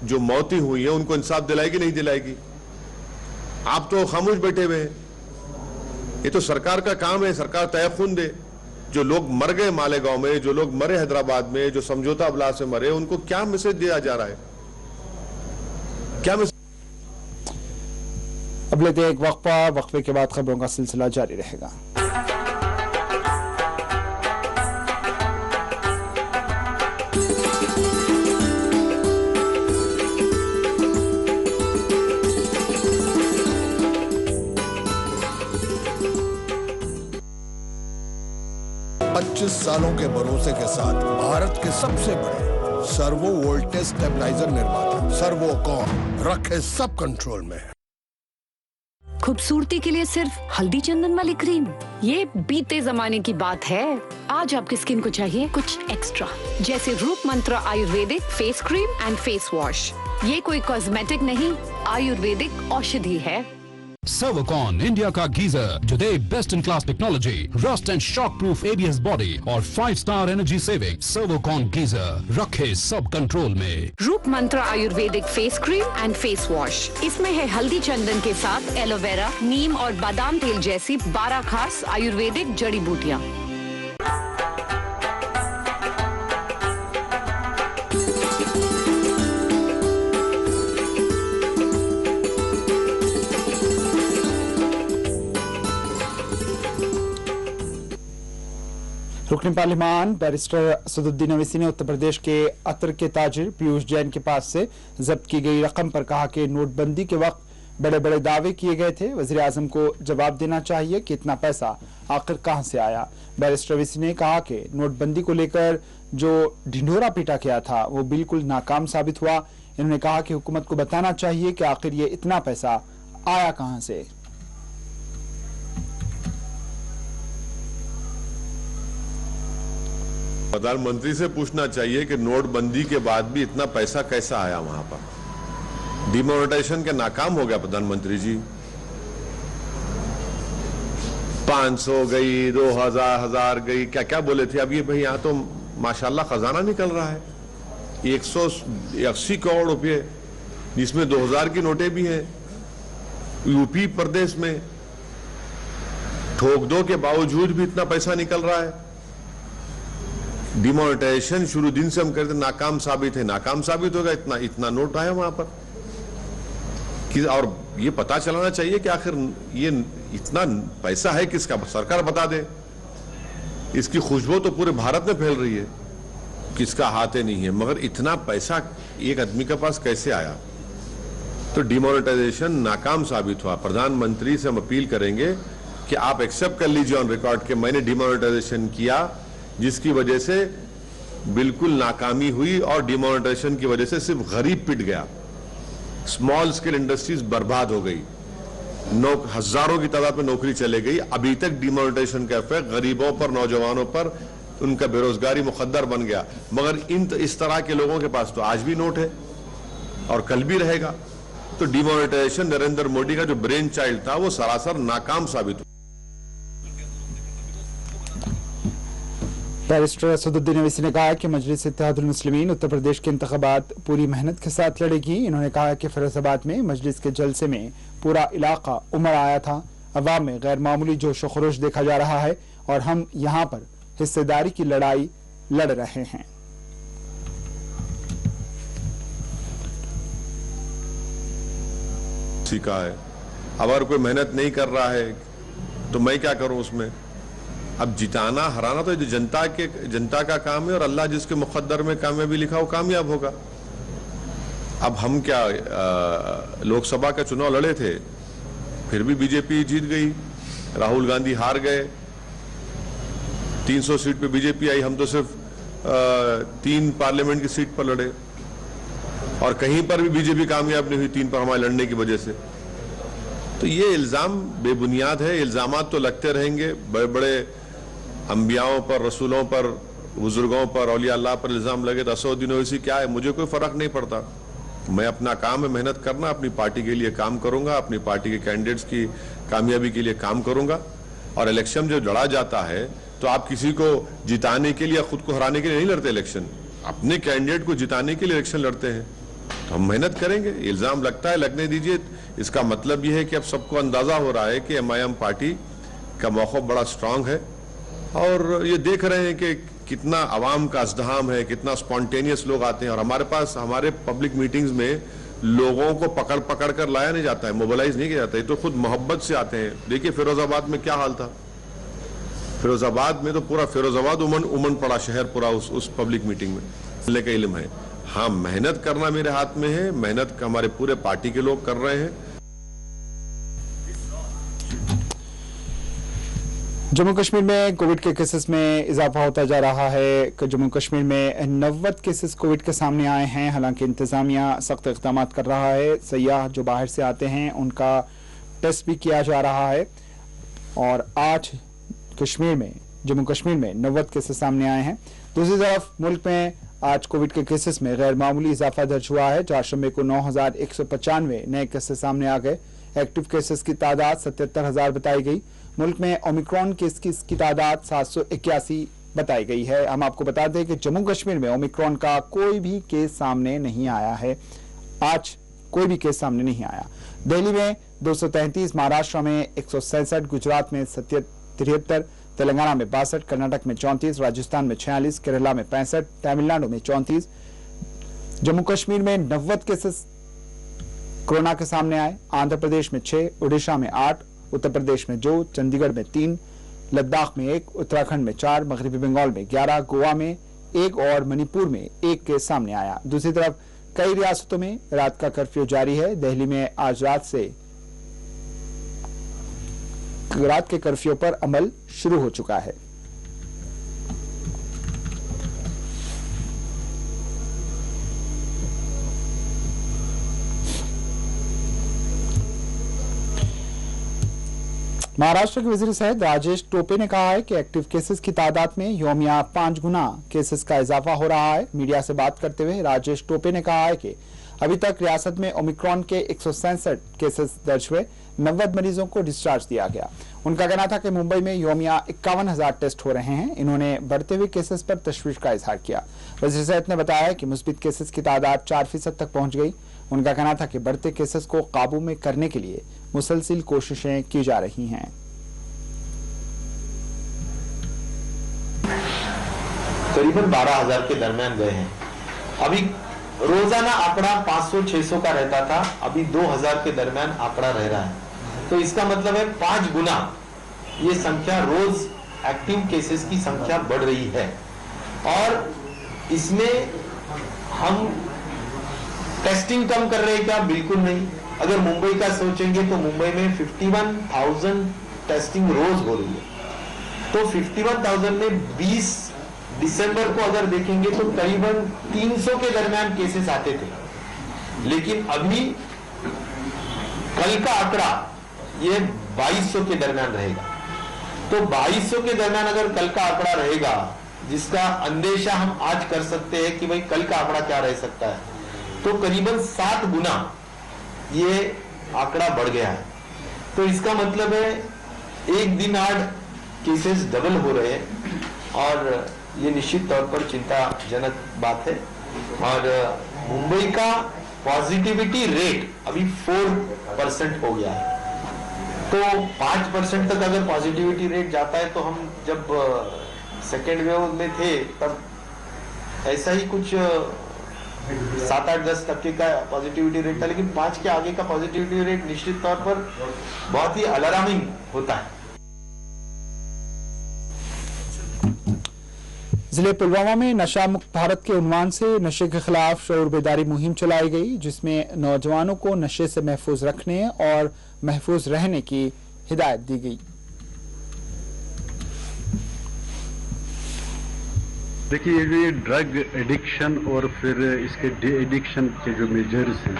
जो मौतें हुई है उनको इंसाफ दिलाएगी नहीं दिलाएगी। आप तो खामोश बैठे हुए हैं। ये तो सरकार का काम है, सरकार तय खून दे। जो लोग मर गए मालेगांव में, जो लोग मरे हैदराबाद में, जो समझौता ब्लास्ट में मरे, उनको क्या मैसेज दिया जा रहा है, क्या मैसेज। अब लेते हैं एक वक्फे के बाद खबरों का सिलसिला जारी रहेगा। सालों के भरोसे के साथ भारत के सबसे बड़े सर्वो वोल्टेज स्टेबलाइजर निर्माता सर्वोकॉन रखे सब कंट्रोल में। खूबसूरती के लिए सिर्फ हल्दी चंदन वाली क्रीम, ये बीते जमाने की बात है। आज आपकी स्किन को चाहिए कुछ एक्स्ट्रा, जैसे Roop Mantra ayurvedic face cream and face wash. ये कोई कॉस्मेटिक नहीं, आयुर्वेदिक औषधि है। सर्वोकॉन इंडिया का गीजर जो the best in class technology, rust and shock proof ABS body और 5 star energy saving. Servokon geyser रखे सब कंट्रोल में। Roop Mantra ayurvedic face cream and face wash, इसमें है हल्दी चंदन के साथ एलोवेरा, नीम और बादाम तेल जैसी 12 खास आयुर्वेदिक जड़ी बूटियाँ। रुकन पार्लिमान बैरिस्टर असदुद्दीन ओवैसी ने उत्तर प्रदेश के अतर के ताजिर पीयूष जैन के पास से जब्त की गई रकम पर कहा कि नोटबंदी के वक्त बड़े बड़े दावे किए गए थे, वजीर आजम को जवाब देना चाहिए कि इतना पैसा आखिर कहां से आया। बैरिस्टर ओवैसी ने कहा कि नोटबंदी को लेकर जो ढिंढोरा पीटा गया था वो बिल्कुल नाकाम साबित हुआ। इन्होंने कहा कि हुकूमत को बताना चाहिए कि आखिर ये इतना पैसा आया कहां से। प्रधानमंत्री से पूछना चाहिए कि नोटबंदी के बाद भी इतना पैसा कैसा आया वहां पर। डिमोनेटाइजेशन के नाकाम हो गया प्रधानमंत्री जी। 500 गई, 2000 1000 गई, क्या क्या बोले थे। अब ये भाई यहां तो माशाल्लाह खजाना निकल रहा है, 180 करोड़ रुपए, जिसमें 2000 की नोटें भी हैं। यूपी प्रदेश में ठोक दो के बावजूद भी इतना पैसा निकल रहा है। डिमोनेटाइजेशन शुरू दिन से हम कहते नाकाम साबित है, नाकाम साबित होगा। इतना नोट आया वहां पर कि, और ये पता चलाना चाहिए कि आखिर ये इतना पैसा है किसका, सरकार बता दे। इसकी खुशबू तो पूरे भारत में फैल रही है, किसका हाथ है नहीं है, मगर इतना पैसा एक आदमी के पास कैसे आया। तो डिमोनेटाइजेशन नाकाम साबित हुआ। प्रधानमंत्री से हम अपील करेंगे कि आप एक्सेप्ट कर लीजिए ऑन रिकॉर्ड कि मैंने डिमोनेटाइजेशन किया, जिसकी वजह से बिल्कुल नाकामी हुई और डिमोनेटाइजेशन की वजह से सिर्फ गरीब पिट गया, स्मॉल स्केल इंडस्ट्रीज बर्बाद हो गई, हजारों की तादाद में नौकरी चले गई। अभी तक डिमोनेटाइजेशन का इफेक्ट गरीबों पर, नौजवानों पर, उनका बेरोजगारी मुकद्दर बन गया। मगर इस तरह के लोगों के पास तो आज भी नोट है और कल भी रहेगा। तो डिमोनेटाइजेशन नरेंद्र मोदी का जो ब्रेन चाइल्ड था वो सरासर नाकाम साबित हुआ। बैरिस्टर असदुद्दीन ओवैसी ने कहा कि मजलिस इत्तेहादुल मुस्लिमीन उत्तर प्रदेश के इंतखाबात पूरी मेहनत के साथ लड़ेगी। इन्होंने कहा कि फिरोजाबाद में मजलिस के जलसे में पूरा इलाका उमड़ आया था। अवाम में गैर मामूली जोश व खरोश देखा जा रहा है और हम यहाँ पर हिस्सेदारी की लड़ाई लड़ रहे हैं। उसी का है। अब अगर कोई मेहनत नहीं कर रहा है तो मैं क्या करूं उसमें? अब जिताना हराना तो जनता का काम है, और अल्लाह जिसके मुक़द्दर में कामयाबी लिखा वो कामयाब होगा। अब हम क्या लोकसभा का चुनाव लड़े थे, फिर भी बीजेपी जीत गई, राहुल गांधी हार गए, 300 सीट पे बीजेपी आई, हम तो सिर्फ 3 पार्लियामेंट की सीट पर लड़े, और कहीं पर भी बीजेपी कामयाब नहीं हुई 3 पर हमारे लड़ने की वजह से। तो ये इल्जाम बेबुनियाद है। इल्जामात तो लगते रहेंगे, बड़े बड़े अंबियाओं पर, रसूलों पर, बुजुर्गों पर, औलिया अल्लाह पर इल्जाम लगे तो असउद्दीन ओवैसी क्या है, मुझे कोई फर्क नहीं पड़ता। मैं अपना काम है मेहनत करना, अपनी पार्टी के लिए काम करूंगा, अपनी पार्टी के कैंडिडेट्स की कामयाबी के लिए काम करूंगा। और इलेक्शन जब लड़ा जाता है तो आप किसी को जिताने के लिए, खुद को हराने के लिए नहीं लड़ते इलेक्शन, अपने कैंडिडेट को जिताने के लिए इलेक्शन लड़ते हैं। तो हम मेहनत करेंगे, इल्जाम लगता है लगने दीजिए। इसका मतलब यह है कि अब सबको अंदाजा हो रहा है कि MIM पार्टी का मौक़िफ़ बड़ा स्ट्रांग है, और ये देख रहे हैं कि कितना आवाम का अज़्दहाम है, कितना स्पॉन्टेनियस लोग आते हैं। और हमारे पास हमारे पब्लिक मीटिंग्स में लोगों को पकड़ पकड़ कर लाया नहीं जाता है, मोबिलाइज नहीं किया जाता है, तो खुद मोहब्बत से आते हैं। देखिए फिरोजाबाद में क्या हाल था, फिरोजाबाद में तो पूरा फिरोजाबाद उमन पड़ा शहर पूरा उस पब्लिक मीटिंग में। मिलने का इल्म है। हाँ, मेहनत करना मेरे हाथ में है, मेहनत हमारे पूरे पार्टी के लोग कर रहे हैं। जम्मू कश्मीर में कोविड के केसेस में इजाफा होता जा रहा है। जम्मू कश्मीर में 90 केसेस कोविड के सामने आए हैं। हालांकि इंतजामिया सख्त इक़दाम कर रहा है। सयाह जो बाहर से आते हैं उनका टेस्ट भी किया जा रहा है। और आज जम्मू कश्मीर में 90 केसेस सामने आए हैं। दूसरी तरफ मुल्क में आज कोविड के केसेस में गैर मामूली इजाफा दर्ज हुआ है। 4 शंबे को 9195 नए केसेस सामने आ गए। एक्टिव केसेस की तादाद 77,000 बताई गई। मुल्क में ओमिक्रॉन केस की तादाद 781 बताई गई है। हम आपको बता दें कि जम्मू कश्मीर में ओमिक्रॉन का कोई भी केस सामने नहीं आया है। आज कोई भी केस सामने नहीं आया। दिल्ली में 233, महाराष्ट्र में 167, गुजरात में 73, तेलंगाना में 62, कर्नाटक में 34, राजस्थान में 46, केरला में 65, तमिलनाडु में 34। जम्मू कश्मीर में 90 केसेस कोरोना के सामने आए। आंध्र प्रदेश में 6, उड़ीसा में 8, उत्तर प्रदेश में 2, चंडीगढ़ में 3, लद्दाख में 1, उत्तराखंड में 4, मगरबी बंगाल में 11, गोवा में 1 और मणिपुर में 1 केस सामने आया। दूसरी तरफ कई रियासतों में रात का कर्फ्यू जारी है। दिल्ली में आज रात के कर्फ्यू पर अमल शुरू हो चुका है। महाराष्ट्र के वजीर सेहत राजेश टोपे ने कहा है कि एक्टिव केसेस की तादाद में यौमिया 5 गुना केसेस का इजाफा हो रहा है। मीडिया से बात करते हुए राजेश टोपे ने कहा है कि अभी तक रियासत में ओमिक्रॉन के 167 केसेस दर्ज हुए। 90 मरीजों को डिस्चार्ज दिया गया। उनका कहना था कि मुंबई में यौमिया 51,000 टेस्ट हो रहे हैं। इन्होंने बढ़ते हुए केसेस पर तशवीश का इजहार किया। वजीर सेहत ने बताया कि मुस्बित केसेस की तादाद 4% तक पहुंच गई। उनका कहना था कि बढ़ते केसेस को काबू में करने के लिए मुसलसिल कोशिशें की जा रही हैं। करीबन 12,000 के दरमियान गए हैं। अभी रोजाना आंकड़ा 500-600 का रहता था, अभी 2,000 के दरमियान आंकड़ा रह रहा है। तो इसका मतलब है 5 गुना ये संख्या, रोज एक्टिव केसेस की संख्या बढ़ रही है। और इसमें हम टेस्टिंग कम कर रहे हैं क्या? बिल्कुल नहीं। अगर मुंबई का सोचेंगे तो मुंबई में 51,000 टेस्टिंग रोज हो रही है। तो 51,000 में 20 दिसंबर को अगर देखेंगे तो करीबन 300 के दरमियान केसेस आते थे। लेकिन अभी कल का आंकड़ा ये 2200 के दरमियान रहेगा। तो 2200 के दरमियान अगर कल का आंकड़ा रहेगा, जिसका अंदेशा हम आज कर सकते हैं कि भाई कल का आंकड़ा क्या रह सकता है, तो करीबन 7 गुना ये आंकड़ा बढ़ गया है। तो इसका मतलब है एक दिन 8 केसेस डबल हो रहे हैं, और ये निश्चित तौर पर चिंताजनक बात है। और मुंबई का पॉजिटिविटी रेट अभी 4% हो गया है। तो 5% तक अगर पॉजिटिविटी रेट जाता है तो हम जब सेकेंड वेव में थे तब ऐसा ही कुछ 7-8-10% का पॉजिटिविटी रेट था, लेकिन 5 के आगे का पॉजिटिविटी रेट निश्चित तौर पर बहुत ही अलार्मिंग होता है। जिले पुलवामा में नशा मुक्त भारत के उन्वान से नशे के खिलाफ शऊर बेदारी मुहिम चलाई गई, जिसमें नौजवानों को नशे से महफूज रखने और महफूज रहने की हिदायत दी गई। देखिए, ये ड्रग एडिक्शन और फिर इसके डी एडिक्शन के जो मेजर्स हैं,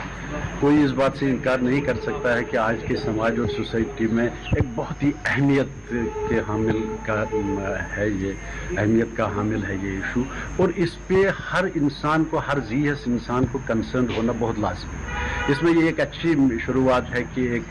कोई इस बात से इनकार नहीं कर सकता है कि आज के समाज और सोसाइटी में एक बहुत ही अहमियत के हामिल का है, ये अहमियत का हामिल है ये इशू, और इस पे हर इंसान को, हर जीएस इंसान को कंसर्न होना बहुत लाजमी है। इसमें ये एक अच्छी शुरुआत है कि एक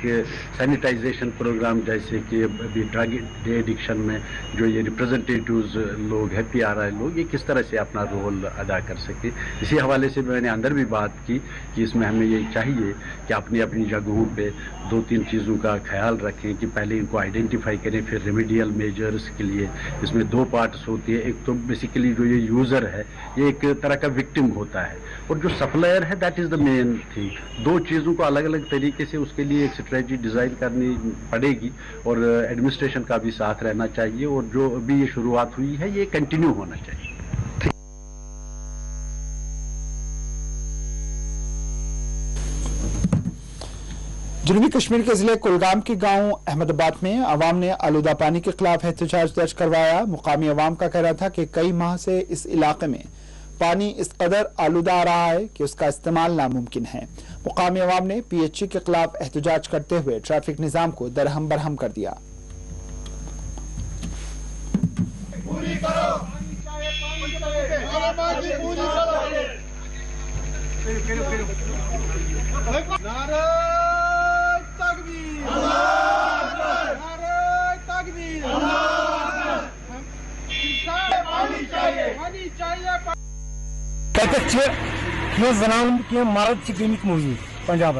सैनिटाइजेशन प्रोग्राम, जैसे कि अभी ड्रग डे एडिक्शन में जो ये रिप्रेजेंटेटिव्स लोग हैं, PRI लोग, ये किस तरह से अपना रोल अदा कर सके। इसी हवाले से मैंने अंदर भी बात की कि इसमें हमें ये चाहिए कि अपनी अपनी जगहों पे 2-3 चीज़ों का ख्याल रखें कि पहले इनको आइडेंटिफाई करें, फिर रेमेडियल मेजर्स के लिए इसमें 2 पार्ट्स होती है। एक तो बेसिकली जो ये यूज़र है, ये एक तरह का विक्टिम होता है, और जो सप्लायर है, that is the main thing. 2 चीज़ों को अलग अलग तरीके से उसके लिए एक स्ट्रेटजी डिज़ाइन करनी पड़ेगी, और एडमिनिस्ट्रेशन का भी साथ रहना चाहिए, और जो अभी ये शुरुआत हुई है ये कंटिन्यू होना चाहिए। जनूबी कश्मीर के जिले कुलगाम के गांव अहमदाबाद में अवाम ने आलूदा पानी के खिलाफ एहतजाज दर्ज करवाया। मुकामी अवाम का कहना था कि कई माह से इस इलाके में पानी इस कदर आलूदा आ रहा है कि उसका इस्तेमाल नामुमकिन है। मुकामी अवाम ने PHE के खिलाफ एहतजाज करते हुए ट्रैफिक निजाम को दरहम बरहम कर दिया। जनान क्या मर्द गमित मौजूद पंजाब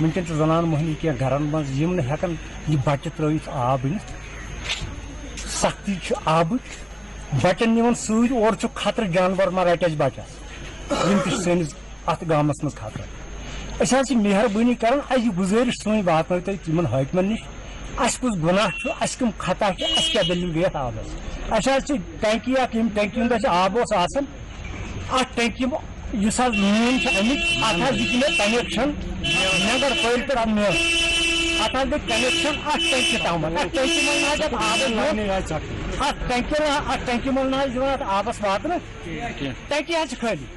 वनकन जनान मोहनी क्या घर मज हेकन यह बच्चे त्रित आब सख्ती आब बचन निवन सूद और खतर जानवर मा रटस बचस सैनिस अत गामस मज खतर अस मेहरबानी कर गुजारिश सोन वात तुम हाकमन नश अस कुछ गुनाह अस कम खता अस क्या दलील गई आबस अस टंकी टंकी हूं आब टंकी मीन अमिक दिख कनेक्शन नगर पल पे अत गई कनेक्शन टंकी तम टंकी मज आब टंकी मज आबस वात टंकी खाली।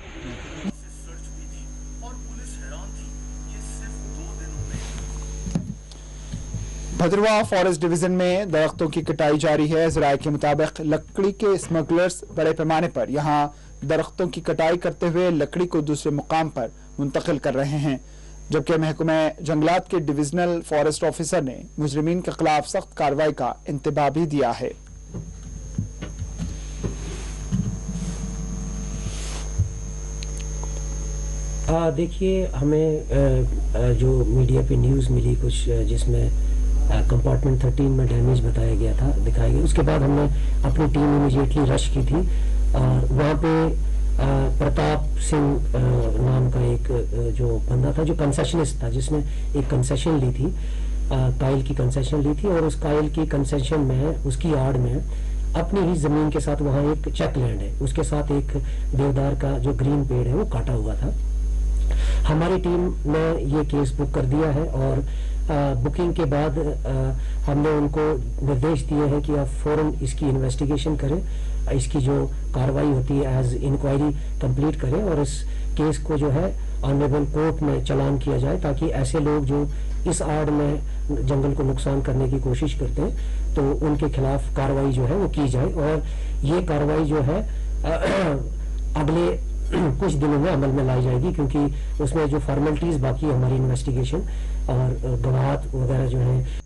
भद्रवाह फॉरेस्ट डिवीजन में दरख्तों की कटाई जारी है। ज़राए के मुताबिक लकड़ी के स्मगलर्स बड़े पैमाने पर यहां दरख्तों की कटाई करते हुए लकड़ी को दूसरे मुकाम पर मुंतकिल कर रहे हैं, जबकि महकमा जंगलात के डिविजनल फॉरेस्ट ऑफिसर ने मुजरिमीन के खिलाफ सख्त कार्रवाई का इंतबाह भी दिया है। देखिए, हमें जो मीडिया पे न्यूज़ मिली कुछ जिसमें कंपार्टमेंट 13 में डैमेज बताया गया था, दिखाया गया, उसके बाद हमने अपनी टीम इमीडिएटली रश की थी और वहाँ पे प्रताप सिंह नाम का एक जो बंदा था, जो कंसेशनिस्ट था, जिसने एक कंसेशन ली थी, काइल की कंसेशन ली थी, और उस काइल की कंसेशन में उसकी आड़ में अपनी ही जमीन के साथ वहाँ एक चेक लैंड है, उसके साथ एक देवदार का जो ग्रीन पेड़ है वो काटा हुआ था। हमारी टीम ने ये केस बुक कर दिया है और बुकिंग के बाद हमने उनको निर्देश दिए हैं कि आप फौरन इसकी इन्वेस्टिगेशन करें, इसकी जो कार्रवाई होती है एज इंक्वायरी कंप्लीट करें और इस केस को जो है ऑनरेबल कोर्ट में चालान किया जाए, ताकि ऐसे लोग जो इस आड़ में जंगल को नुकसान करने की कोशिश करते हैं तो उनके खिलाफ कार्रवाई जो है वो की जाए। और ये कार्रवाई जो है अगले कुछ दिनों में अमल में लाई जाएगी, क्योंकि उसमें जो फॉर्मेलिटीज बाकी है हमारी इन्वेस्टिगेशन और गवाह वगैरह जो है।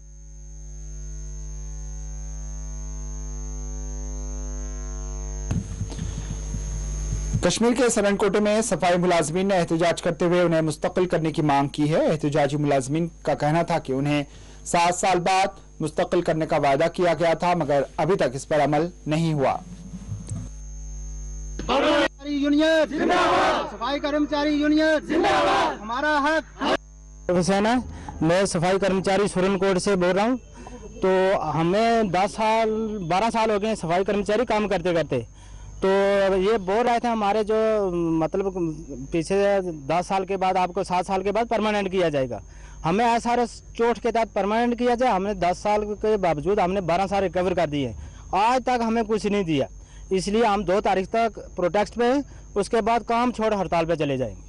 कश्मीर के सरनकोटे में सफाई मुलाजमीन ने एहतजाज करते हुए उन्हें मुस्तकिल करने की मांग की है। एहतजाजी मुलाजमीन का कहना था कि उन्हें 7 साल बाद मुस्तकिल करने का वादा किया गया था, मगर अभी तक इस पर अमल नहीं हुआ। यूनियन जिंदाबाद, सफाई कर्मचारी यूनियन जिंदाबाद, हमारा हक। हुसैन है, मैं सफाई कर्मचारी सुरनकोट से बोल रहा हूँ। तो हमें 12 साल हो गए सफाई कर्मचारी काम करते करते। तो ये बोल रहे थे हमारे जो मतलब पीछे 10 साल के बाद आपको 7 साल के बाद परमानेंट किया जाएगा। हमें ऐसा चोट के तहत परमानेंट किया जाए। हमने 10 साल के बावजूद हमने 12 साल रिकवर कर दिए, आज तक हमें कुछ नहीं दिया। इसलिए हम 2 तारीख तक प्रोटेस्ट पे हैं, उसके बाद काम छोड़ हड़ताल पे चले जाएंगे।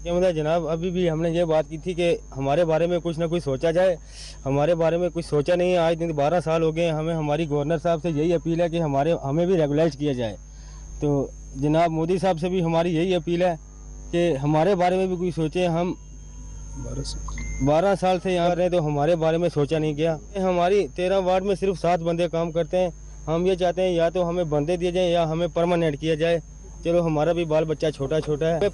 मतलब जनाब अभी भी हमने ये बात की थी कि हमारे बारे में कुछ ना कुछ सोचा जाए, हमारे बारे में कुछ सोचा नहीं है। आज दिन 12 साल हो गए। हमें हमारी गवर्नर साहब से यही अपील है कि हमें भी रेगुलाइज किया जाए। तो जनाब मोदी साहब से भी हमारी यही अपील है कि हमारे बारे में भी कुछ सोचे। हम 12 साल से यहाँ रहे तो हमारे बारे में सोचा नहीं गया। हमारी 13 वार्ड में सिर्फ 7 बंदे काम करते हैं। हम ये चाहते हैं या तो हमें बंदे दिए जाएं या हमें परमानेंट किया जाए। चलो हमारा भी बाल बच्चा छोटा छोटा है।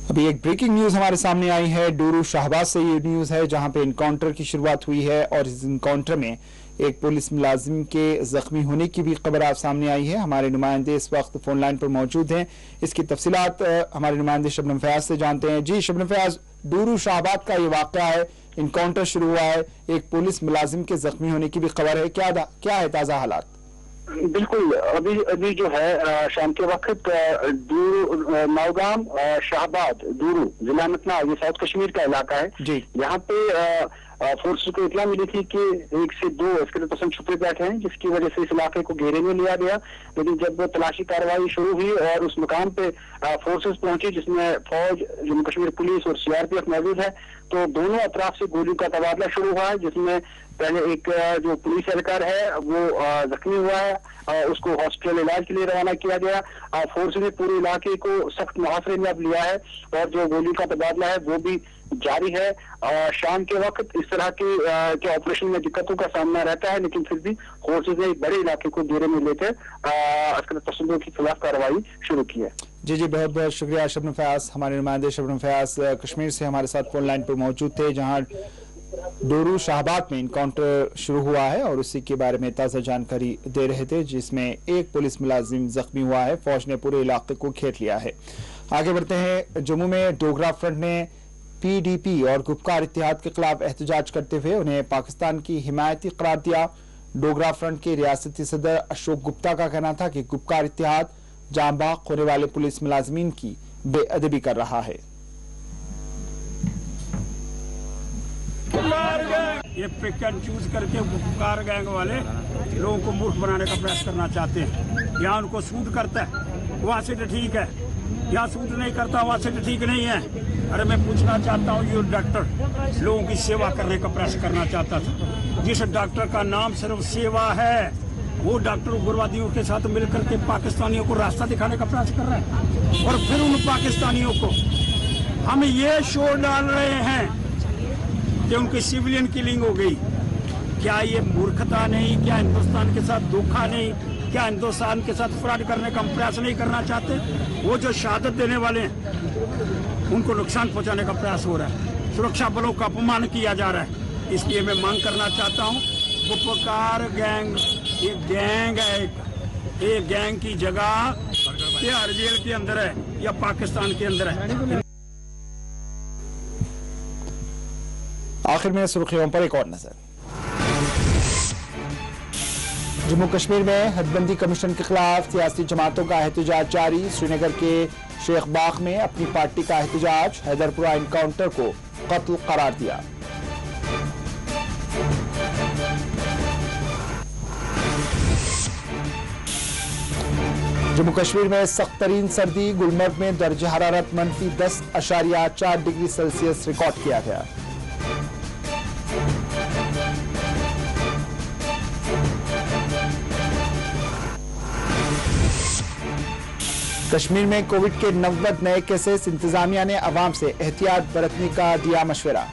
अभी एक ब्रेकिंग न्यूज हमारे सामने आई है। डोरू शाहबाज से ये न्यूज है जहां पे इनकाउंटर की शुरुआत हुई है और इस इनकाउंटर में एक पुलिस मुलाजिम के जख्मी होने की भी खबर आप सामने आई है। हमारे नुमाइंदे इस वक्त फोन लाइन पर मौजूद हैं। इसकी तफसीलात हमारे नुमाइंदे शबनम फयाज से जानते हैं। जी शबनम फयाज, डोरू शाहबाज का ये वाक़या है, इनकाउंटर शुरू हुआ है, एक पुलिस मुलाजिम के जख्मी होने की भी खबर है, क्या है ताज़ा हालात? बिल्कुल, अभी जो है शाम के वक्त नौगाम शाहबाद दूरू जिला अनंतनाग, ये साउथ कश्मीर का इलाका है। यहाँ पे फोर्सेस को इतला मिली थी कि 1 से 2 अस्करी पसंद छुपे बैठे हैं, जिसकी वजह से इस इलाके को घेरे में लिया गया। लेकिन जब तलाशी कार्रवाई शुरू हुई और उस मुकाम पे फोर्सेस पहुंची जिसमें फौज, जम्मू कश्मीर पुलिस और CRPF मौजूद है, तो दोनों अतराफ से गोलियों का तबादला शुरू हुआ है, जिसमें पहले एक जो पुलिस एहलकार है वो जख्मी हुआ है, उसको हॉस्पिटल इलाज के लिए रवाना किया गया। फोर्स ने पूरे इलाके को सख्त मुहाफरे में अब लिया है और जो गोलियों का तबादला है वो भी जारी है। शाम के वक्त इस तरह के ऑपरेशन में दिक्कतों का सामना रहता है, लेकिन फिर भी फोर्सेज ने एक बड़े इलाके को घेरे में लेकर अस्कर पसंदों के खिलाफ कार्रवाई शुरू की है। जी जी, बहुत बहुत शुक्रिया शबनम फयाज। हमारे नुमाइंदे शबनम फयाज कश्मीर से हमारे साथ फोन लाइन पर मौजूद थे, जहां डोरू शाहबाद में इनकाउंटर शुरू हुआ है और उसी के बारे में ताज़ा जानकारी दे रहे थे, जिसमें एक पुलिस मुलाजिम जख्मी हुआ है। फौज ने पूरे इलाके को घेर लिया है। आगे बढ़ते हैं। जम्मू में डोगरा फ्रंट ने PDP और गुपकार इत्तेहाद के खिलाफ एहतजाज करते हुए उन्हें पाकिस्तान की हिमायती करार दिया। डोगरा फ्रंट के रियासती सदर अशोक गुप्ता का कहना था कि गुपकार इत्तेहाद जाँ बाग होने वाले पुलिस मुलाजमीन की बेअदबी कर रहा है। ये पिक एंड चूज करके गुपकार गैंग वाले लोगों को मूर्ख बनाने का प्रयास करना चाहते हैं। यहाँ उनको सूट करता है, वहाँ से तो ठीक है, यहाँ सूट नहीं करता, वहाँ से तो ठीक नहीं है। अरे मैं पूछना चाहता हूँ, ये डॉक्टर लोगों की सेवा करने का प्रयास करना चाहता था। जिस डॉक्टर का नाम सिर्फ सेवा है, वो डॉक्टर उग्रवादियों के साथ मिलकर के पाकिस्तानियों को रास्ता दिखाने का प्रयास कर रहे हैं। और फिर उन पाकिस्तानियों को हम ये शोर डाल रहे हैं कि उनकी सिविलियन किलिंग हो गई। क्या ये मूर्खता नहीं? क्या हिंदुस्तान के साथ धोखा नहीं? क्या हिंदुस्तान के साथ फ्रॉड करने का हम प्रयास नहीं करना चाहते? वो जो शहादत देने वाले हैं उनको नुकसान पहुंचाने का प्रयास हो रहा है, सुरक्षा बलों का अपमान किया जा रहा है। इसलिए मैं मांग करना चाहता हूँ, गुपकार गैंग ये गैंग है, ये गैंग की जगह तिहाड़ जेल के अंदर है या पाकिस्तान के अंदर है। आखिर में सुर्खियों पर एक और नजर। जम्मू कश्मीर में हदबंदी कमीशन के खिलाफ सियासी जमातों का एहतजाज जारी। श्रीनगर के शेख बाग में अपनी पार्टी का एहतजाज। हैदरपुरा इनकाउंटर को कत्ल करार दिया। जम्मू कश्मीर में सख्त तरीन सर्दी। गुलमर्ग में दर्ज हरारत -10.4 डिग्री सेल्सियस रिकॉर्ड किया गया। कश्मीर में कोविड के 90 नए केसेस। इंतजामिया ने अवाम से एहतियात बरतने का दिया मशवरा।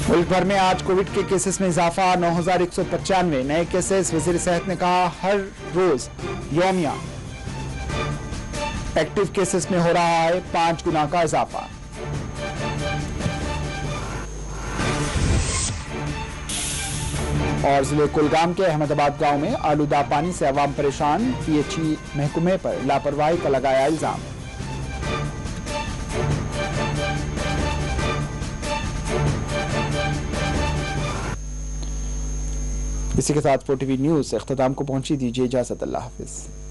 मुल्क भर में आज कोविड के केसेस में इजाफा। 9195 नए केसेस। वजीर सेहत ने कहा हर रोज यौमिया एक्टिव केसेस में हो रहा है 5 गुना का इजाफा। और जिले कुलगाम के अहमदाबाद गांव में आलूदा पानी से अवाम परेशान, पीएचई महकमे पर लापरवाही का लगाया इल्जाम। इसी के साथ 4TV न्यूज इख्तिताम को पहुंची। दीजिए इजाजत। अल्लाह हाफिज।